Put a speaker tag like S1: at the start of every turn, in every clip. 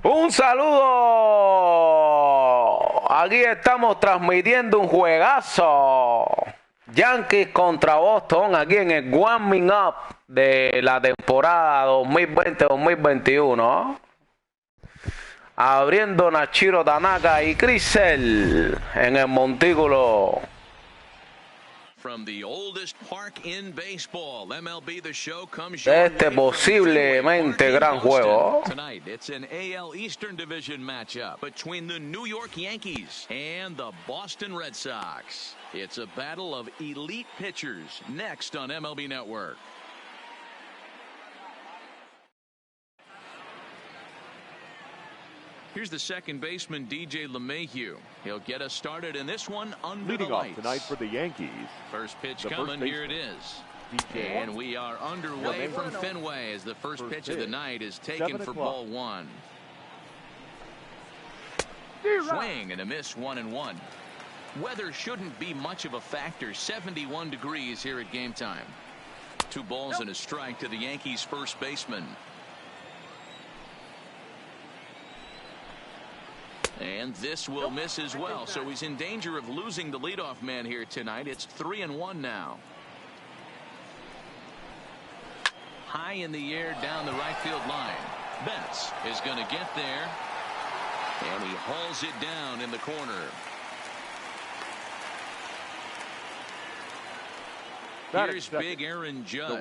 S1: Un saludo. Aquí estamos transmitiendo un juegazo. Yankees contra Boston aquí en el warming up de la temporada 2020-2021. Abriendo Nachiro Tanaka y Crisel en el montículo. De este posiblemente gran juego.
S2: Tonight, it's an AL Eastern Division matchup between the New York Yankees and the Boston Red Sox. It's a battle of elite pitchers next on MLB Network. Here's the second baseman, DJ LeMahieu. He'll get us started in this one under
S3: Leading
S2: the lights.
S3: off tonight for the Yankees.
S2: First pitch coming, here it is. And we are underway from Fenway as the first pitch of the night is taken for ball one. Swing and a miss, 1-1. Weather shouldn't be much of a factor. 71 degrees here at game time. 2 balls and a strike to the Yankees first baseman. And this will miss as well, so he's in danger of losing the leadoff man here tonight. It's 3-1 now. High in the air down the right field line. Betts is going to get there, and he hauls it down in the corner. Here's big Aaron Judge,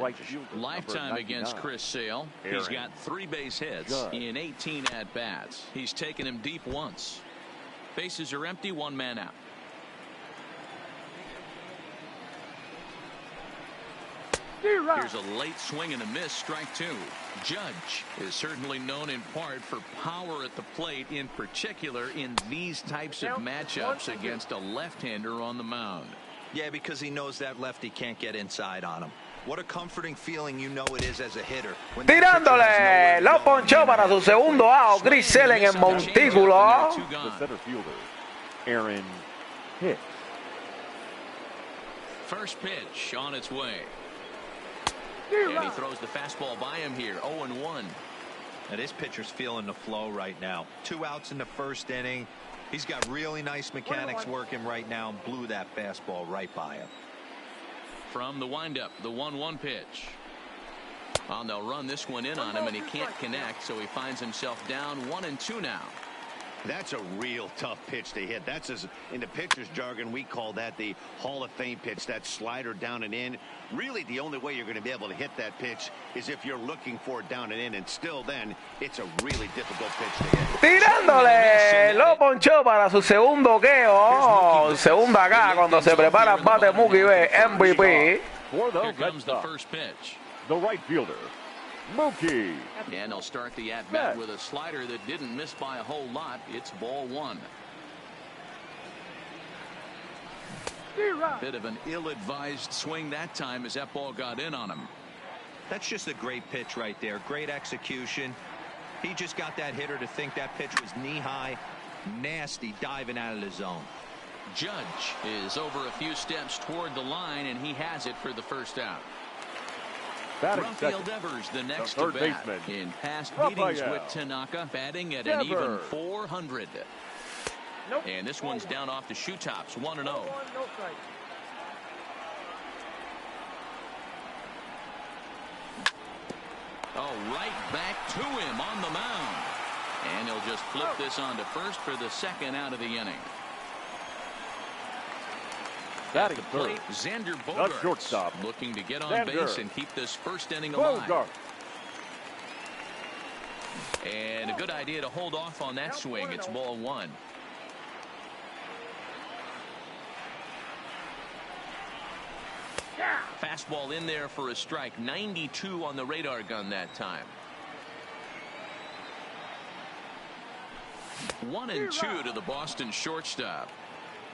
S2: lifetime against Chris Sale. He's got 3 base hits in 18 at-bats. He's taken him deep once. Bases are empty, 1 man out. Here's a late swing and a miss, strike 2. Judge is certainly known in part for power at the plate, in particular in these types of matchups against a left-hander on the mound.
S4: Yeah, because he knows that lefty can't get inside on him. What a comforting feeling you know it is as a hitter.
S1: Tirándole, lo ponchó para su segundo out, Crisel en el montículo.
S3: The center fielder, Aaron Hicks.
S2: First pitch on its way. And he throws the fastball by him here, 0-1.
S4: Now this pitcher's feeling the flow right now. 2 outs in the first inning. He's got really nice mechanics working right now and blew that fastball right by him.
S2: From the windup, the 1-1 pitch. Well, they'll run this one in on him, and he can't connect, so he finds himself down 1-2 now.
S5: That's a real tough pitch to hit. That's, as in the pitcher's jargon, we call that the Hall of Fame pitch, that slider down and in. Really, the only way you're going to be able to hit that pitch is if you're looking for it down and in, and still then, it's a really difficult pitch to hit.
S1: Tirándole, lo ponchó para su segundo queo. Segunda acá cuando se prepara el bate Mookie B, MVP.
S2: Here comes the first pitch.
S3: The right fielder, Mookie.
S2: And they'll start the at-bat with a slider that didn't miss by a whole lot. It's ball 1. Bit of an ill-advised swing that time as that ball got in on him.
S4: That's just a great pitch right there. Great execution. He just got that hitter to think that pitch was knee-high. Nasty diving out of the zone.
S2: Judge is over a few steps toward the line, and he has it for the first out. Rafael Devers, the next to bat. In past meetings with Tanaka, batting at an even 400. And this one's down off the shoe tops, 1-0. Oh, right back to him on the mound. And he'll just flip this on to first for the second out of the inning. At the plate, Xander Bogaerts,
S3: shortstop,
S2: looking to get on base and keep this first inning alive. And a good idea to hold off on that swing. It's ball 1. Fastball in there for a strike. 92 on the radar gun that time. 1-2 to the Boston shortstop.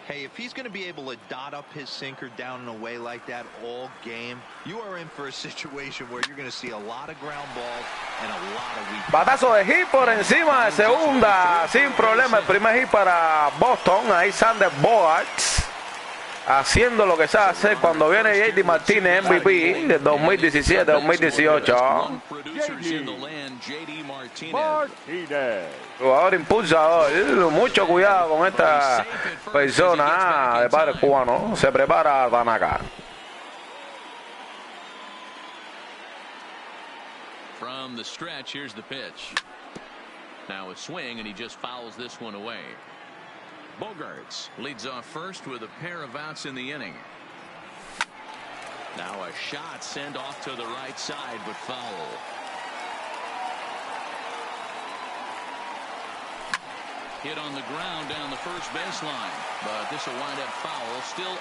S4: Hey, if he's going to be able to dot up his sinker down and away like that all game, you are in for a situation where you're going to see a lot of ground balls and a lot of weak.
S1: Batazo de hit por encima de segunda, sin problema. El primer hit para Boston. Ahí Xander Bogaerts haciendo lo que sabe hacer cuando viene JD Martínez, MVP del 2017-2018.
S2: producers in the land, J.D. Martinez.
S1: Jugador impulsador. Mucho cuidado con esta persona de padre cubano. Se prepara Tanaka.
S2: From the stretch, here's the pitch. Now a swing, and he just fouls this one away. Bogarts leads off first with a pair of outs in the inning. Now a shot sent off to the right side, but foul. Hit on the ground down the first baseline, but this will wind up foul. Still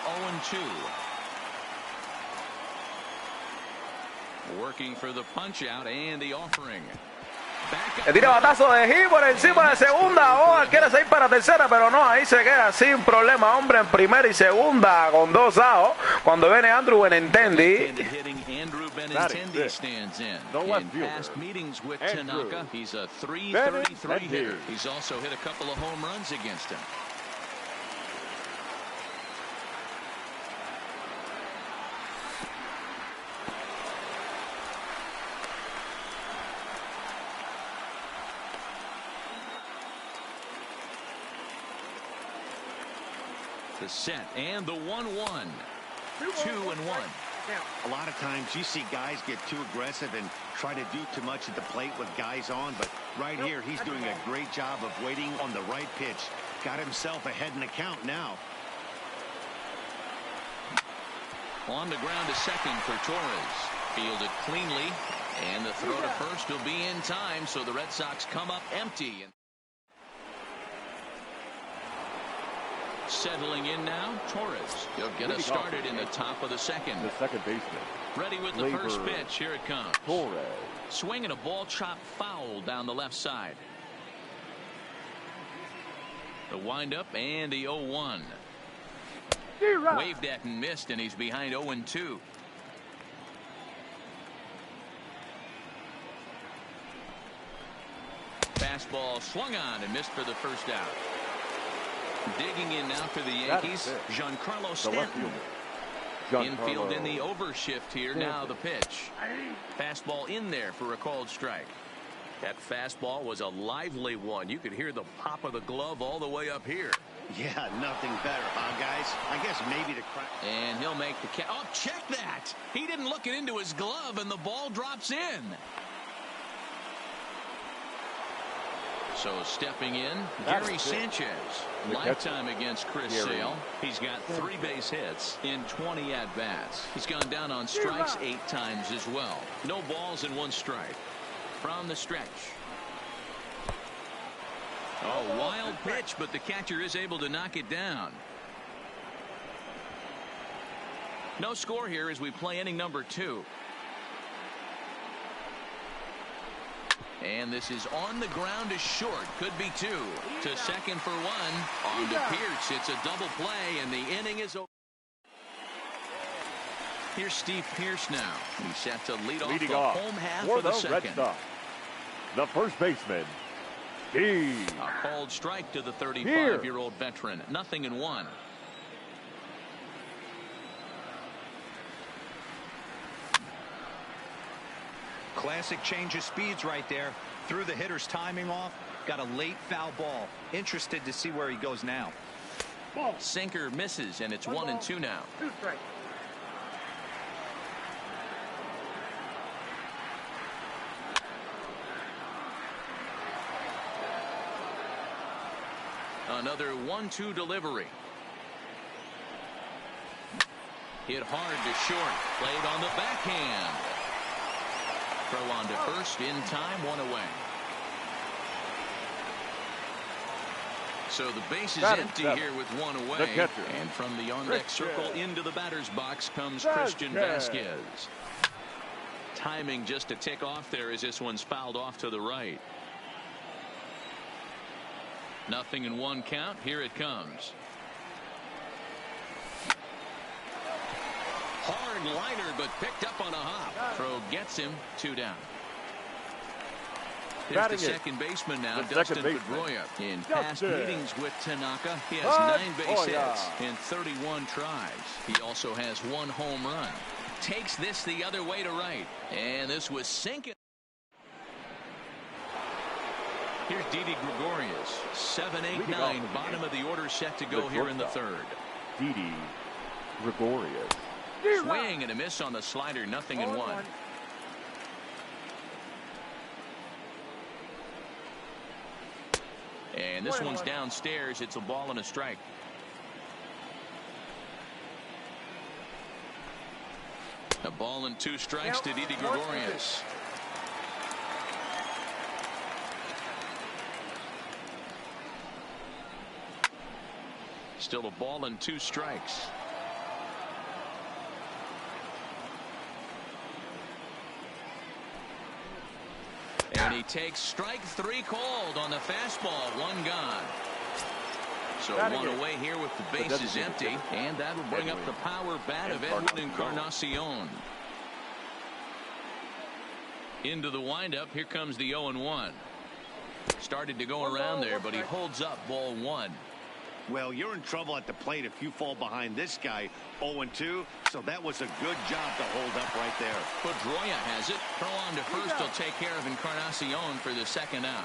S2: 0-2. Working for the punch out and the offering.
S1: Le tira batazo de hit por encima de segunda. Boga quiere salir para tercera, pero no, ahí se queda sin problema. Hombre en primera y segunda con 2 outs. Cuando viene Andrew Benintendi.
S2: Stands in past meetings with Tanaka. He's a .333 hitter. He's also hit a couple of home runs against him. The set and the 1-1. 2-1.
S5: A lot of times you see guys get too aggressive and try to do too much at the plate with guys on, but right here he's doing a great job of waiting on the right pitch. Got himself ahead in the count now.
S2: On the ground to second for Torres. Fielded cleanly, and the throw to first will be in time, so the Red Sox come up empty. Settling in now, Torres. He'll get us started in the top of the second.
S3: The second baseman.
S2: Ready with the first pitch. Here it comes.
S3: Torres.
S2: Swinging a ball chopped foul down the left side. The windup and the 0-1. Waved at and missed, and he's behind 0-2. Fastball swung on and missed for the first out. Digging in now for the Yankees, Giancarlo Stanton. Infield in the overshift here. Now the pitch. Fastball in there for a called strike. That fastball was a lively one. You could hear the pop of the glove all the way up here.
S5: Yeah, nothing better, huh, guys? I guess maybe the crack.
S2: And he'll make the catch. Oh, check that. He didn't look it into his glove, and the ball drops in. So stepping in, Gary Sanchez. Lifetime against Chris Sale. He's got 3 base hits in 20 at-bats. He's gone down on strikes 8 times as well. No balls and 1 strike. From the stretch. Oh, wild pitch, but the catcher is able to knock it down. No score here as we play inning number 2. And this is on the ground to short. Could be 2. To second for 1. On to Pierce. It's a double play, and the inning is over. Here's Steve Pierce now. He's set to lead off the home half of the second.
S3: The first baseman,
S2: A called strike to the 35-year-old veteran. 0-1.
S4: Classic change of speeds right there. Threw the hitter's timing off. Got a late foul ball. Interested to see where he goes now.
S2: Sinker misses, and it's 1-2 now.
S6: 2 strikes.
S2: Another 1-2 delivery. Hit hard to short. Played on the backhand. Throw on to first in time. 1 away. So the base is empty here with 1 away. And from the on-deck circle into the batter's box comes Christian Vasquez. Timing just a tick off there as this one's fouled off to the right. 0-1 count. Here it comes. Hard liner, but picked up on a hop. Throw gets him. 2 down. Here's the second baseman now, Dustin Pedroia. In past meetings with Tanaka, he has 9 base hits in 31 tries. He also has 1 home run. Takes this the other way to right. And this was sinking. Here's Didi Gregorius. 7, 8, 9. Bottom of the order set to go here in the third.
S3: Didi Gregorius.
S2: Swing and a miss on the slider. 0-1. And this one's downstairs. It's a ball and a strike. A ball and 2 strikes to Didi Gregorius. Still a ball and 2 strikes. And he takes strike 3 called on the fastball. 1 gone. So 1 away here with the bases empty. And that will bring up the power bat of Edwin Encarnacion. Into the windup. Here comes the 0-1. Started to go around there, but he holds up. Ball 1.
S5: Well, you're in trouble at the plate if you fall behind this guy 0-2. So that was a good job to hold up right there.
S2: Pedroia has it. Throw on to first. He'll take care of Encarnacion for the 2nd out.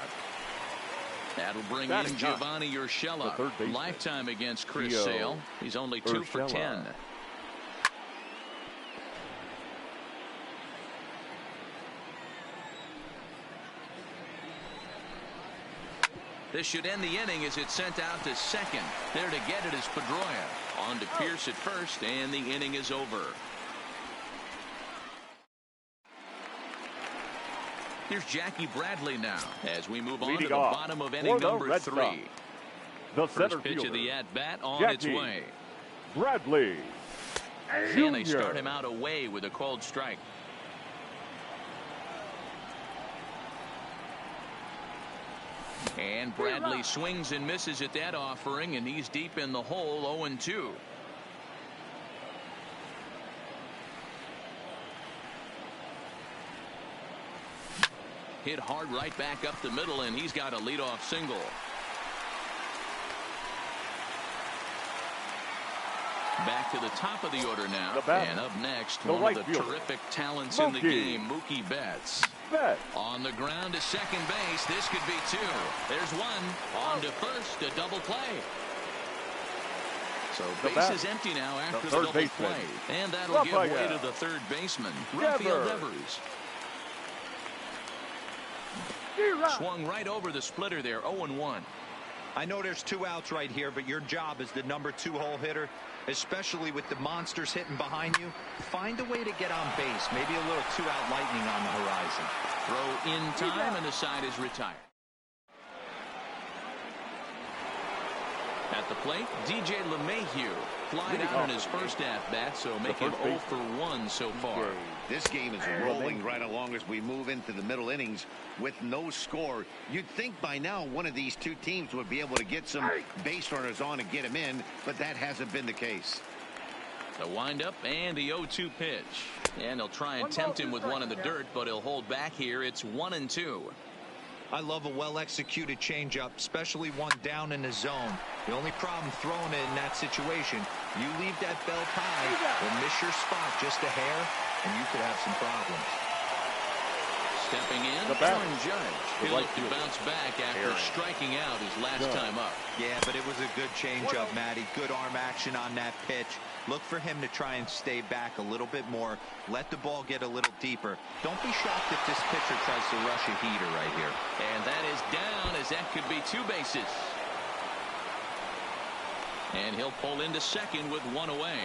S2: That'll bring in Giovanni Urshela. Lifetime against Chris Sale. He's only 2 for 10. This should end the inning as it's sent out to second. There to get it is Pedroia. On to Pierce at first, and the inning is over. Here's Jackie Bradley now as we move on to the bottom of inning number 3.
S3: The
S2: first pitch of the at-bat on its way.
S3: Bradley
S2: And they start him out away with a called strike. And Bradley swings and misses at that offering, and he's deep in the hole. 0-2. Hit hard right back up the middle, and he's got a leadoff single. Back to the top of the order now. And up next, one of the terrific talents in the game, Mookie Betts. On the ground to second base. This could be 2. There's 1. On to first. A double play. So base is empty now after the double play. And that'll give way to the third baseman, Rafael Devers. Swung right over the splitter there. 0-1.
S4: I know there's 2 outs right here, but your job as the number 2 hole hitter, especially with the monsters hitting behind you, find a way to get on base. Maybe a little 2-out lightning on the horizon.
S2: Throw in time, and the side is retired. At the plate, DJ LeMahieu flied out in his first at-bat, so making 0 for 1 so far.
S5: This game is rolling right along as we move into the middle innings with no score. You'd think by now one of these 2 teams would be able to get some base runners on and get him in, but that hasn't been the case.
S2: The windup and the 0-2 pitch. And they'll try and tempt him with one in the dirt, but he'll hold back here. It's 1-2.
S4: I love a well-executed changeup, especially one down in the zone. The only problem throwing it in that situation, you leave that belt high or miss your spot just a hair, and you could have some problems.
S2: Stepping in, Aaron Judge. He'll look to bounce back after striking out his last time up.
S4: Yeah, but it was a good changeup, Matty. Good arm action on that pitch. Look for him to try and stay back a little bit more. Let the ball get a little deeper. Don't be shocked if this pitcher tries to rush a heater right here.
S2: And that is down, as that could be 2 bases. And he'll pull into second with 1 away.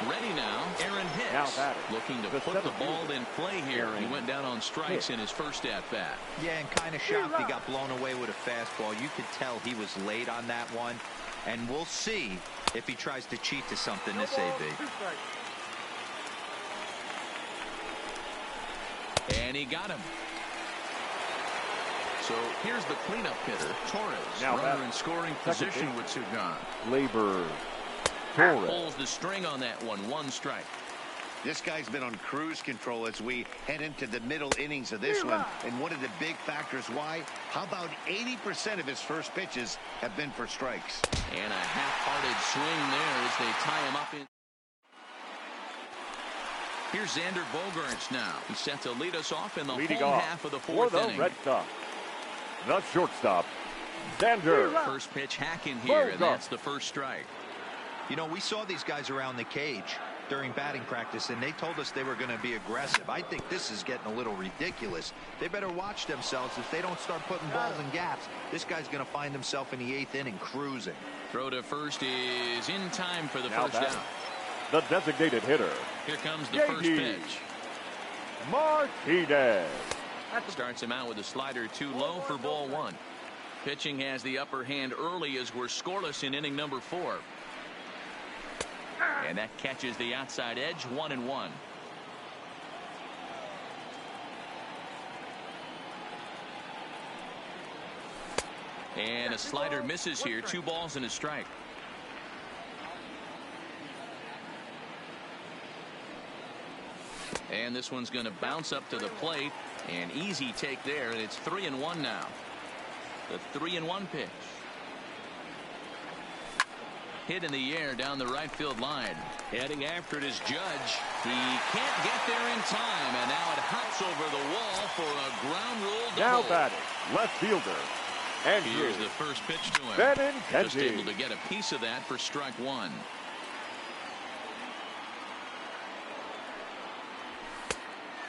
S2: Ready now, Aaron Hicks, looking to put the ball in play here. He went down on strikes in his first at-bat.
S4: Yeah, and kind of shocked he got blown away with a fastball. You could tell he was late on that one. And we'll see if he tries to cheat to something this AB.
S2: And he got him. So here's the cleanup hitter, Torres. Runner in scoring position with Sugan.
S3: Labor. Torres
S2: pulls the string on that one. 1 strike.
S5: This guy's been on cruise control as we head into the middle innings of this one. And one of the big factors why, how about 80% of his first pitches have been for strikes.
S2: And a half-hearted swing there as they tie him up in. Here's Xander Bogaerts now. He's set to lead us off in the home half of the 4th inning.
S3: Red Sox. The shortstop, Sander.
S2: First pitch hacking here, and that's the first strike.
S4: You know, we saw these guys around the cage during batting practice, and they told us they were going to be aggressive. I think this is getting a little ridiculous. They better watch themselves. If they don't start putting balls in gaps, this guy's going to find himself in the 8th inning cruising.
S2: Throw to first is in time for the first down.
S3: The designated hitter.
S2: Here comes the first pitch.
S3: Martinez.
S2: Starts him out with a slider too low for ball 1. Pitching has the upper hand early as we're scoreless in inning number 4. And that catches the outside edge, 1-1. And a slider misses here. 2 balls and a strike. And this one's going to bounce up to the plate. An easy take there, and it's 3-1 now. The 3-1 pitch. Hit in the air down the right field line. Heading after it is Judge. He can't get there in time, and now it hops over the wall for a ground rule double.
S3: Now batting, left fielder. And
S2: here's the first pitch to him. Just able to get a piece of that for strike 1.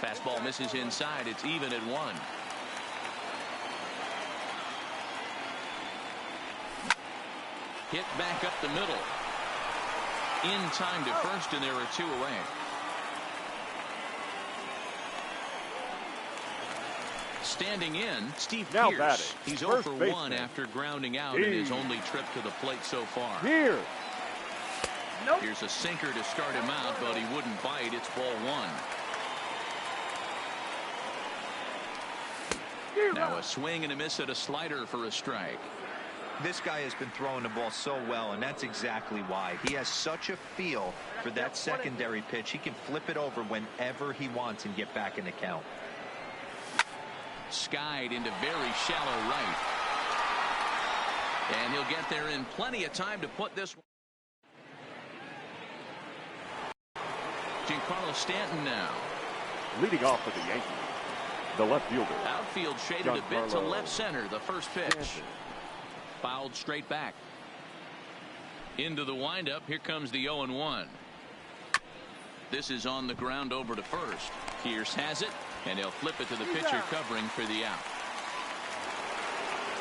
S2: Fastball misses inside. It's even at 1. Hit back up the middle. In time to first, and there are 2 away. Standing in, Steve
S3: now
S2: Pierce.
S3: batting.
S2: He's 0 for 1 after grounding out in his only trip to the plate so far.
S3: Here.
S2: Here's a sinker to start him out, but he wouldn't bite. It's ball 1. Now a swing and a miss at a slider for a strike.
S4: This guy has been throwing the ball so well, and that's exactly why. He has such a feel for that secondary pitch. He can flip it over whenever he wants and get back in the count.
S2: Skied into very shallow right. And he'll get there in plenty of time to put this one. Giancarlo Stanton now.
S3: Leading off for the Yankees, the left fielder.
S2: Outfield shaded a bit to left center. The first pitch. Fouled straight back. Into the windup. Here comes the 0-1. This is on the ground over to first. Pierce has it, and he'll flip it to the pitcher covering for the out.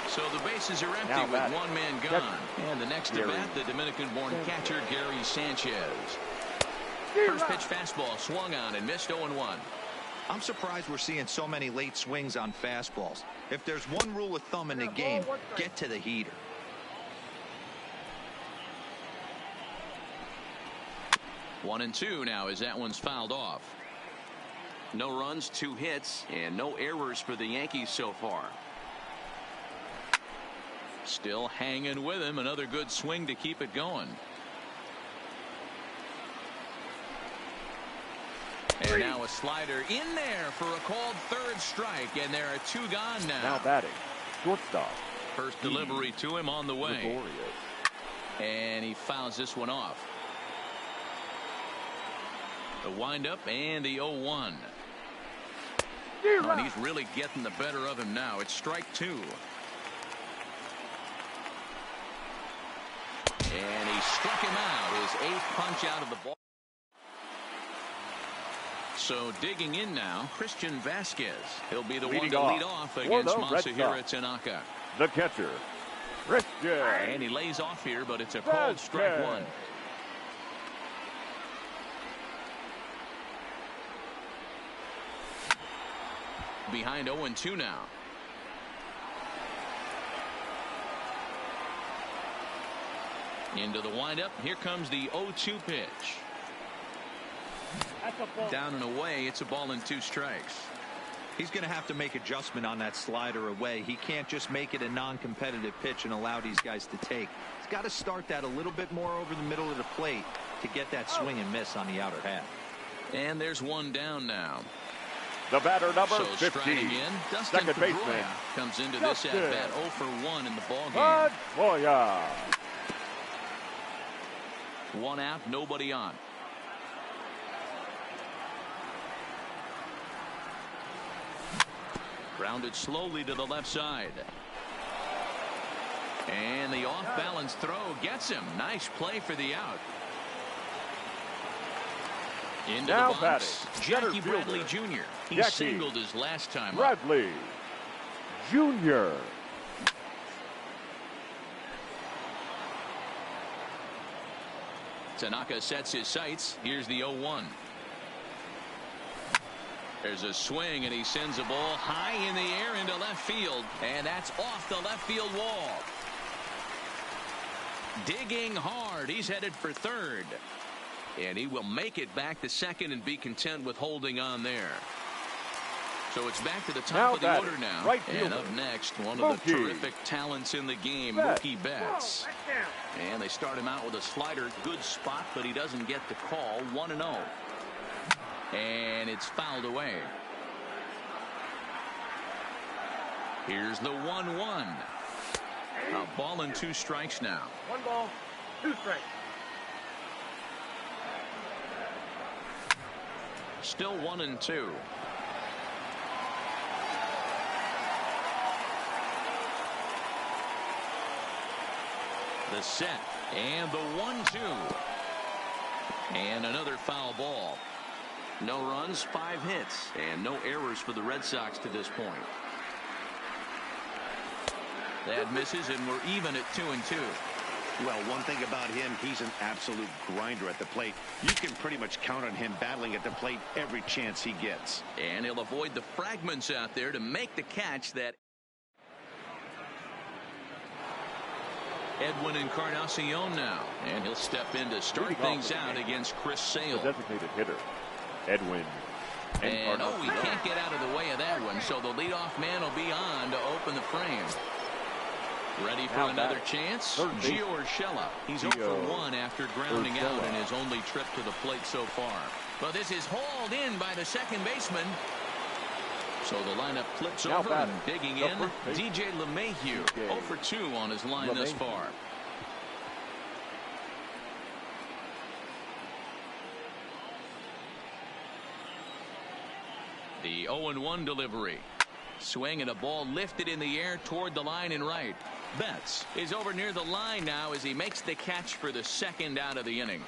S2: So the bases are empty with 1 man gone. And the next to bat, the Dominican-born catcher Gary Sanchez. First pitch fastball swung on and missed 0-1.
S4: I'm surprised we're seeing so many late swings on fastballs. If there's one rule of thumb in the game, get to the heater.
S2: 1-2 now as that one's fouled off. No runs, 2 hits, and no errors for the Yankees so far. Still hanging with him. Another good swing to keep it going. And now a slider in there for a called 3rd strike, and there are 2 gone now.
S3: Now batting, shortstop.
S2: First delivery to him on the way.
S3: Laborious.
S2: And he fouls this one off. The windup and the 0-1. Oh, and he's really getting the better of him now. It's strike 2. And he struck him out. His 8th punch out of the ball. So digging in now, Christian Vasquez. He'll be the one to lead off against Masahiro Tanaka.
S3: The catcher, Christian.
S2: And he lays off here, but it's a called strike 1. Behind 0-2 now. Into the windup. Here comes the 0-2 pitch. Down and away. It's a ball and 2 strikes.
S4: He's going to have to make adjustment on that slider away. He can't just make it a non-competitive pitch and allow these guys to take. He's got to start that a little bit more over the middle of the plate to get that swing and miss on the outer half.
S2: And there's 1 down now.
S3: The batter number
S2: so
S3: 15.
S2: In, Dustin
S3: Second baseman
S2: comes into this at bat 0 for 1 in the ball game.
S3: Montoya.
S2: 1 out, nobody on. Grounded slowly to the left side. And the off-balance throw gets him. Nice play for the out. Into
S3: Now
S2: the box,
S3: batting,
S2: Jackie Bradley Jr. He singled his last time
S3: Bradley Jr.
S2: Tanaka sets his sights. Here's the 0-1. There's a swing, and he sends a ball high in the air into left field, and that's off the left field wall. Digging hard. He's headed for third. And he will make it back to second and be content with holding on there. So it's back to the top of the order now.
S3: Right
S2: and up next, one of the terrific talents in the game, Mookie Betts. And they start him out with a slider. Good spot, but he doesn't get the call. 1-0. And it's fouled away. Here's the 1-1. A ball and 2 strikes now.
S1: 1 ball, 2 strikes.
S2: Still 1-2. The set and the 1-2. And another foul ball. No runs, 5 hits, and no errors for the Red Sox to this point. That misses, and we're even at 2-2.
S5: Well, one thing about him, he's an absolute grinder at the plate. You can pretty much count on him battling at the plate every chance he gets.
S2: And he'll avoid the fragments out there to make the catch that Edwin Encarnacion now. And he'll step in to start things out against Chris Sale.
S3: The designated hitter, Edwin.
S2: And he can't get out of the way of that one, so the leadoff man will be on to open the frame. Ready for another chance? Gio Urshela. He's 0 for 1 after grounding out in his only trip to the plate so far. But this is hauled in by the second baseman. So the lineup flips over and digging in. DJ LeMahieu 0 for 2 on his line thus far. The 0-1 delivery. Swing and a ball lifted in the air toward the line and right. Betts is over near the line now as he makes the catch for the second out of the inning.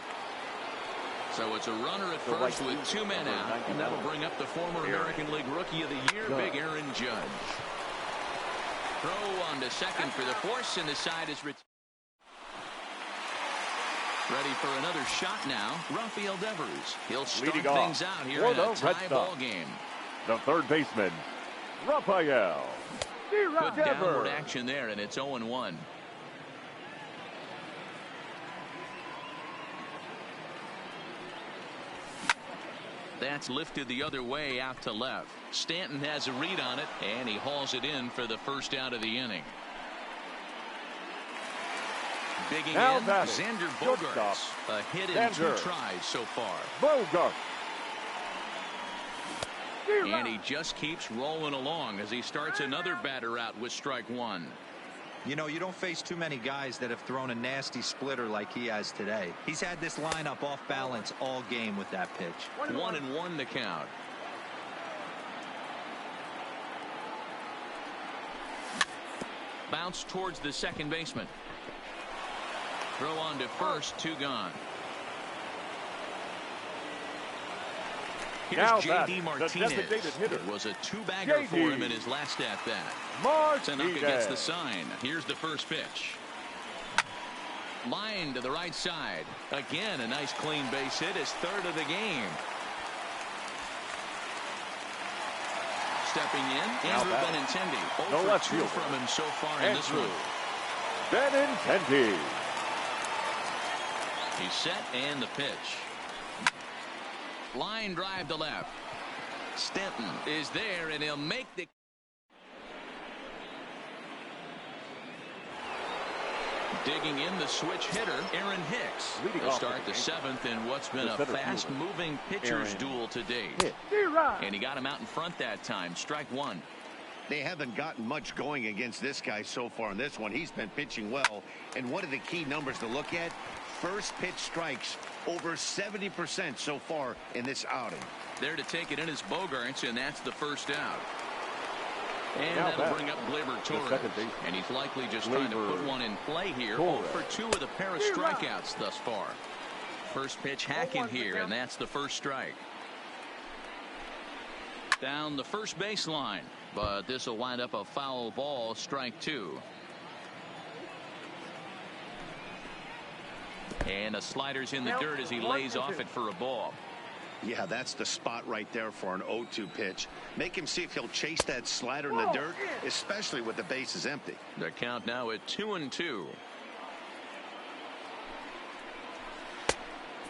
S2: So it's a runner at first with 2 men out, and that'll bring up the former American League Rookie of the Year, Big Aaron Judge. Throw on to second for the force, and the side is retired. Ready for another shot now, Rafael Devers. He'll start things out here in a tie ball game.
S3: The third baseman, Rafael.
S2: Good downward action there, and it's 0-1. That's lifted the other way out to left. Stanton has a read on it, and he hauls it in for the first out of the inning. Digging in, Xander Bogaerts. A hit in 2 tries so far.
S3: Bogaerts.
S2: And he just keeps rolling along as he starts another batter out with strike 1.
S4: You know, you don't face too many guys that have thrown a nasty splitter like he has today. He's had this lineup off balance all game with that pitch.
S2: 1-1 the count. Bounce towards the second baseman. Throw on to first, 2 gone. Here's J.D. Martinez. It was a 2-bagger for him in his last at-bat. Tanaka gets the sign. Here's the first pitch. Line to the right side. Again, a nice clean base hit. His 3rd of the game. Stepping in, Andrew Benintendi. 0 for 2 from him so far in this one.
S3: Benintendi.
S2: He's set and the pitch. Line drive to left. Stanton is there, and he'll make the. Digging in the switch hitter, Aaron Hicks. He'll start the 7th in what's been a fast-moving pitcher's duel to date. And he got him out in front that time. Strike 1.
S5: They haven't gotten much going against this guy so far in this one. He's been pitching well. And one of the key numbers to look at, first pitch strikes, over 70% so far in this outing.
S2: There to take it in is Bogaerts, and that's the first out. And that'll bring up Gleyber Torres. And he's likely just trying to put one in play here. For 2 with a pair of strikeouts thus far. First pitch hack in here, and that's the first strike. Down the first baseline, but this will wind up a foul ball, strike 2. And a slider's in the dirt as he lays off it for a ball.
S5: Yeah, that's the spot right there for an 0-2 pitch. Make him see if he'll chase that slider in the dirt, especially with the bases empty.
S2: The count now at 2-2.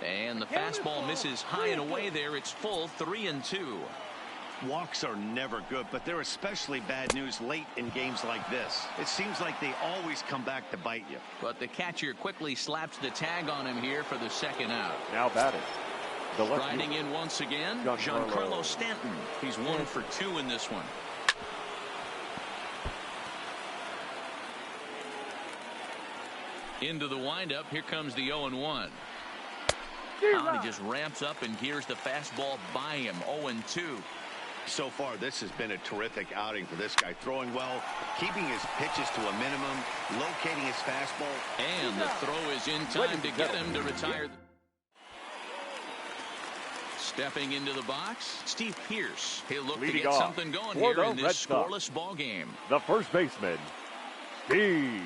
S2: And the fastball misses high and away there. It's full, 3-2.
S5: Walks are never good, but they're especially bad news late in games like this. It seems like they always come back to bite you.
S2: But the catcher quickly slaps the tag on him here for the second out.
S3: Now batting.
S2: Riding in once again, Giancarlo Stanton. He's 1 for 2 in this one. Into the windup. Here comes the 0-1. He just ramps up and gears the fastball by him. 0-2.
S5: So far, this has been a terrific outing for this guy. Throwing well, keeping his pitches to a minimum, locating his fastball.
S2: And the throw is in time to get him to retire. Stepping into the box, Steve Pearce. He'll look to get something going here in this scoreless ball game.
S3: The first baseman, Steve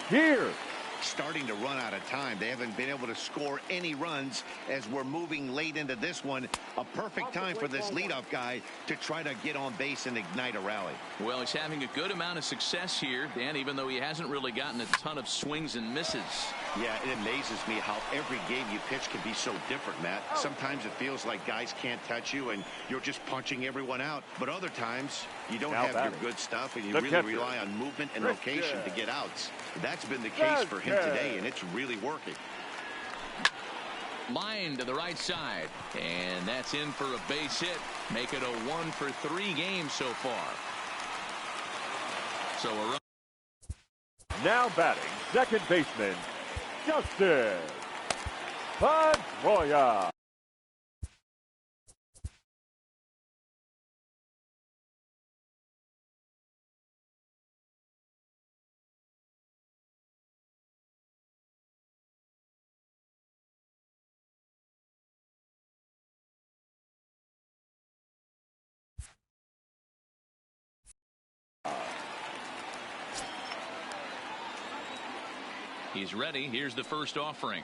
S3: Pearce.
S5: Starting to run out of time. They haven't been able to score any runs as we're moving late into this one. A perfect time for this leadoff guy to try to get on base and ignite a rally.
S2: Well, he's having a good amount of success here, Dan, even though he hasn't really gotten a ton of swings and misses.
S5: Yeah, it amazes me how every game you pitch can be so different, Matt. Sometimes it feels like guys can't touch you and you're just punching everyone out. But other times you don't have your good stuff and you really rely on movement and location to get outs. That's been the case for him today, and it's really working.
S2: Line to the right side, and that's in for a base hit. Make it a 1 for 3 game so far. So a run.
S3: Now batting, second baseman, Justin Pedroia.
S2: He's ready. Here's the first offering.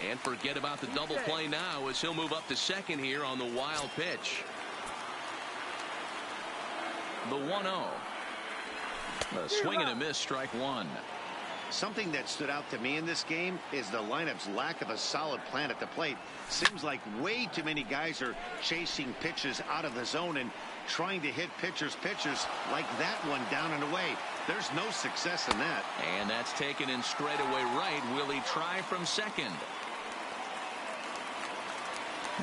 S2: And forget about the double play now as he'll move up to second here on the wild pitch. The 1-0. A swing and a miss, strike 1.
S5: Something that stood out to me in this game is the lineup's lack of a solid plan at the plate. Seems like way too many guys are chasing pitches out of the zone and trying to hit pitchers like that one down and away. There's no success in that.
S2: And that's taken in straightaway right. Will he try from second?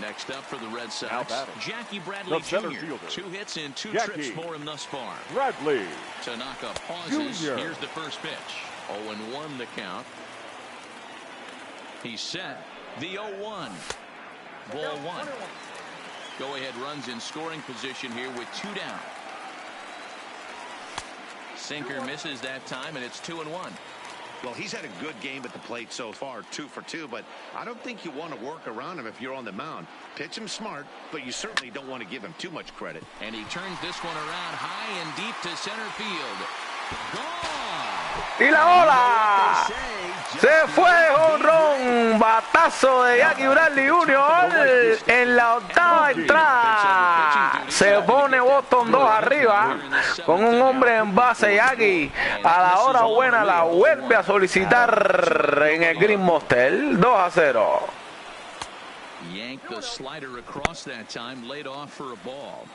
S2: Next up for the Red Sox, Jackie Bradley Jr. 2 hits and 2 trips for him thus far.
S3: Bradley
S2: Tanaka pauses.
S3: Jr.
S2: Here's the first pitch. 0-1 the count. He's set. The 0-1. Ball 1. Go ahead runs in scoring position here with 2 down. Sinker misses that time, and it's 2-1.
S5: Well, he's had a good game at the plate so far, 2 for 2, but I don't think you want to work around him if you're on the mound. Pitch him smart, but you certainly don't want to give him too much credit.
S2: And he turns this one around high and deep to center field. Gone.
S1: Y la bola se fue, jonrón, batazo de Jackie Bradley Jr. en la octava entrada. Se pone Boston 2 arriba con un hombre en base. Jackie a la hora buena la vuelve a solicitar en el Green Monster. 2-0.
S2: Yanked the slider across that time, laid off for a ball.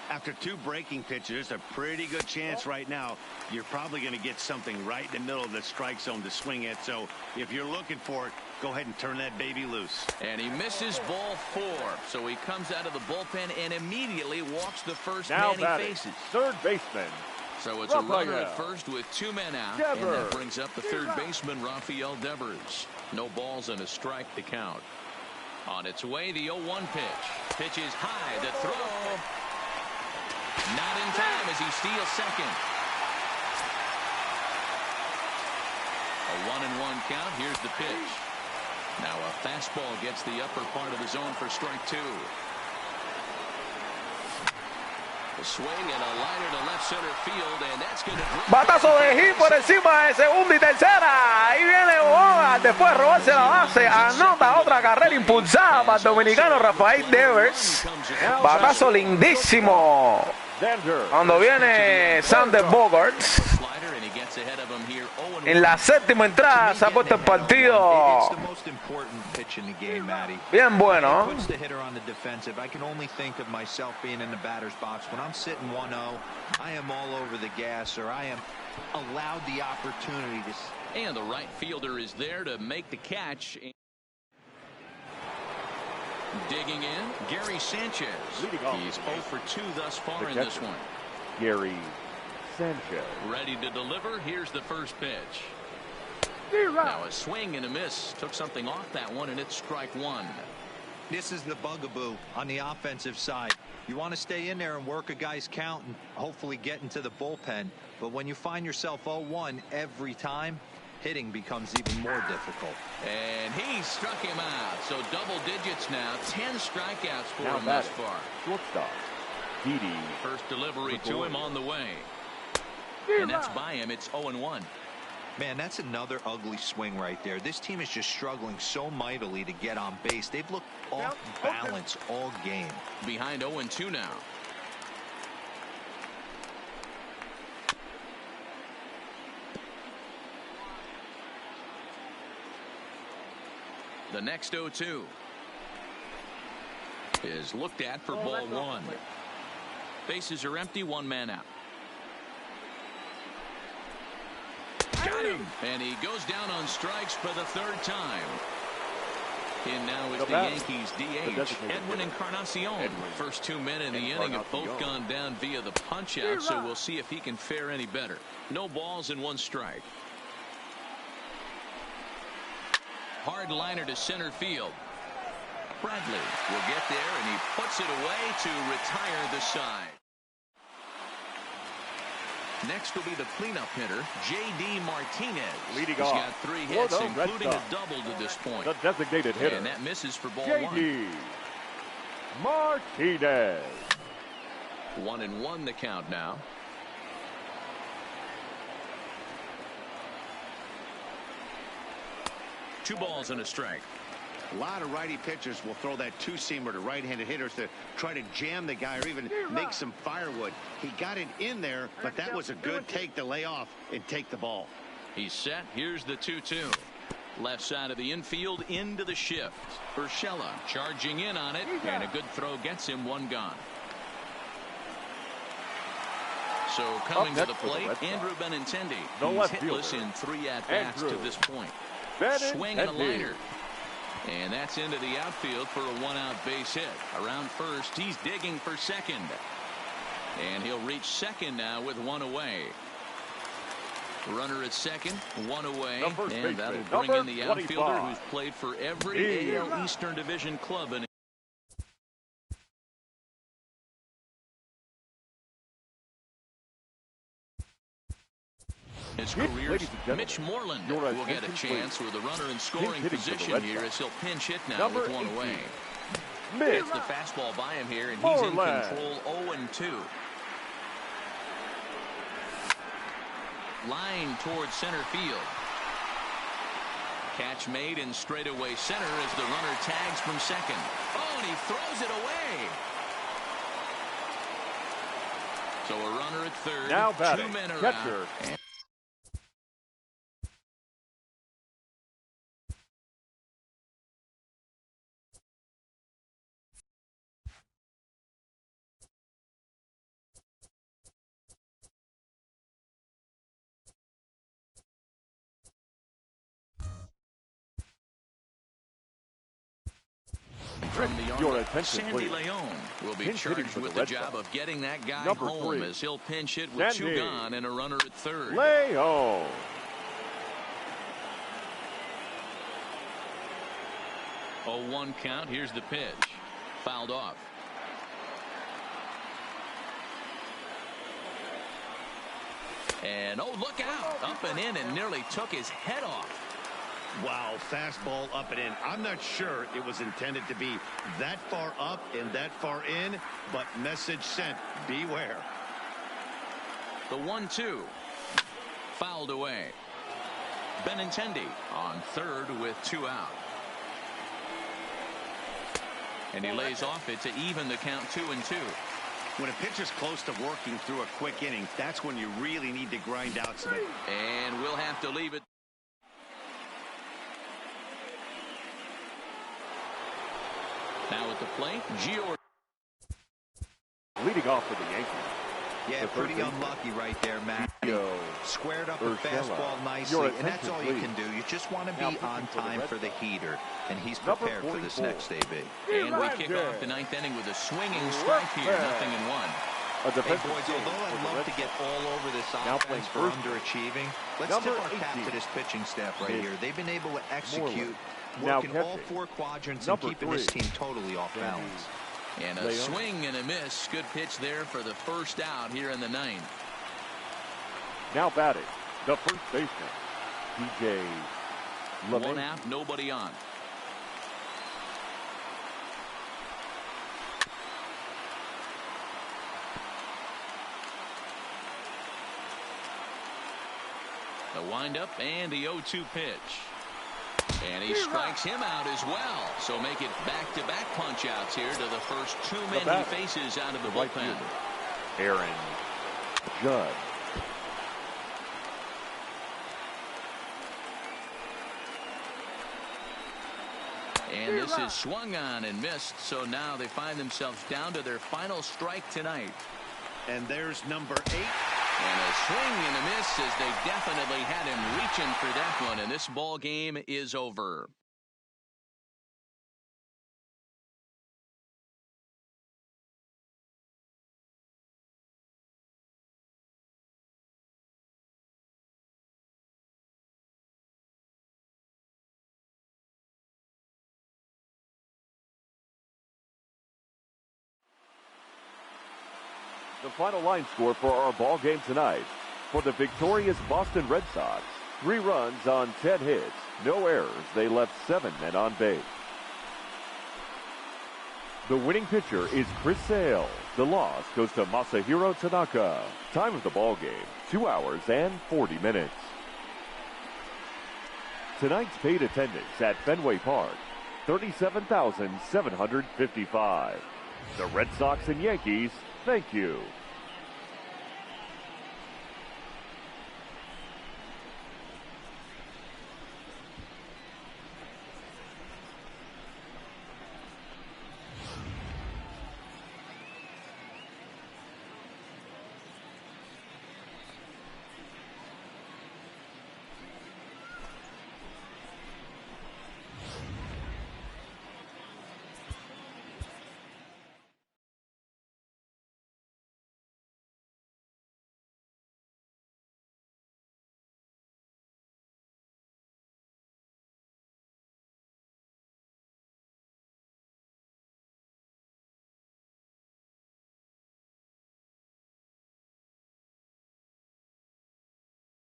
S5: After 2 breaking pitches, a pretty good chance right now. You're probably going to get something right in the middle of the strike zone to swing at. So if you're looking for it, go ahead and turn that baby loose.
S2: And he misses ball 4. So he comes out of the bullpen and immediately walks the first
S3: now
S2: man he faces.
S3: Third baseman.
S2: So it's a runner at first with 2 men out. And that brings up the third baseman, Rafael Devers. No balls and a strike to count. On its way, the 0-1 pitch. Pitch is high. The throw. Not in time as he steals second. A 1-1 count. Here's the pitch. Now a fastball gets the upper part of the zone for strike 2. A swing and a liner to left center field, and that's going to drop.
S1: Batazo de hit por encima de segunda y tercera. Ahí viene Boga. Después de robarse la base, anota otra carrera impulsada para el dominicano Rafael Devers. Batazo lindísimo. Cuando viene Sander Bogaerts. En la séptima entrada se ha puesto el partido bien bueno.
S2: And the right fielder is there to make the catch. Digging in, Gary Sanchez. He's 0 for 2 thus far in this one.
S3: Gary Sanchez.
S2: Ready to deliver. Here's the first pitch. Now a swing and a miss. Took something off that one, and it's strike 1.
S4: This is the bugaboo on the offensive side. You want to stay in there and work a guy's count and hopefully get into the bullpen. But when you find yourself 0-1 every time, hitting becomes even more difficult.
S2: And he struck him out. So double digits now. 10 strikeouts for him thus far.
S3: Shortstop. Didi.
S2: First delivery to him on the way. And that's by him. It's 0-1.
S4: Man, that's another ugly swing right there. This team is just struggling so mightily to get on base. They've looked off balance all game.
S2: Behind 0-2 now. The next 0-2 is looked at for ball 1. Bases are empty, 1 man out. Got him. And he goes down on strikes for the 3rd time. In now is the Yankees DH, Edwin Encarnacion. First 2 men in the inning have both gone down via the punch out, so we'll see if he can fare any better. No balls and 1 strike. Hard liner to center field. Bradley will get there, and he puts it away to retire the side. Next will be the cleanup hitter, J.D. Martinez.
S3: Leading
S2: He's
S3: off.
S2: got 3 hits, including a double to this point.
S3: The designated hitter.
S2: And that misses for ball 1.
S3: J.D. Martinez.
S2: 1-1 the count now. Two balls and a strike.
S5: A lot of righty pitchers will throw that two-seamer to right-handed hitters to try to jam the guy or even make some firewood. He got it in there, but that was a good take to lay off and take the ball.
S2: He's set. Here's the 2-2. Left side of the infield into the shift. Urshela charging in on it, and a good throw gets him 1 gone. So coming to the plate, Andrew Benintendi. He's hitless in 3 at-bats to this point. Swing and a liner. And that's into the outfield for a 1-out base hit. Around first, he's digging for second. And he'll reach second now with 1 away. Runner at second, 1 away. And that'll bring in the outfielder who's played for every AL Eastern Division club in his career. Mitch Moreland will get a chance with a runner in scoring position here as he'll pinch hit now with 1 away. It's the fastball by him here, and he's in control. 0-2. Line towards center field. Catch made in straightaway center as the runner tags from second. Oh, and he throws it away. So a runner at third.
S3: Now batting,
S2: 2 men are
S3: catcher.
S2: out. From the arm, Sandy Leon will be charged with the job of getting that guy home as he'll pinch hit with 2 gone and a runner at third.
S3: Leon.
S2: 0-1 count. Here's the pitch. Fouled off. And, oh, look out. Up and in and nearly took his head off.
S5: Wow, fastball up and in. I'm not sure it was intended to be that far up and that far in, but message sent. Beware.
S2: The 1-2. Fouled away. Benintendi on third with 2 out. And he lays off it to even the count 2-2.
S5: When a pitcher's close to working through a quick inning, that's when you really need to grind out some.
S2: And we'll have to leave it. Now at the plate, Gio.
S3: Leading off for the Yankees.
S4: Yeah, pretty unlucky right there, Matt. Squared up a fastball nicely, and that's all you can do. You just want to be on time for the heater, and he's prepared for this next AB.
S2: And we kick off the 9th inning with a swinging strike here, 0-1.
S4: Hey, boys, although I'd love to get all over this offense for underachieving, let's tip our cap to this pitching staff right here. They've been able to execute, working all 4 quadrants and keeping this team totally off balance.
S2: And a swing and a miss. Good pitch there for the first out here in the 9th.
S3: Now batting, the first baseman, DJ Mlb19.
S2: 1 out, nobody on. The windup and the 0-2 pitch. And he strikes him out as well. So make it back-to-back punch-outs here to the first 2 men he faces out of the bullpen.
S3: Aaron Judge.
S2: And this is swung on and missed. So now they find themselves down to their final strike tonight.
S5: And there's number 8.
S2: And a swing and a miss as they definitely had him reaching for that one. And this ball game is over.
S3: The final line score for our ball game tonight. For the victorious Boston Red Sox, 3 runs on 10 hits, no errors. They left 7 men on base. The winning pitcher is Chris Sale. The loss goes to Masahiro Tanaka. Time of the ball game, 2 hours and 40 minutes. Tonight's paid attendance at Fenway Park, 37,755. The Red Sox and Yankees, thank you.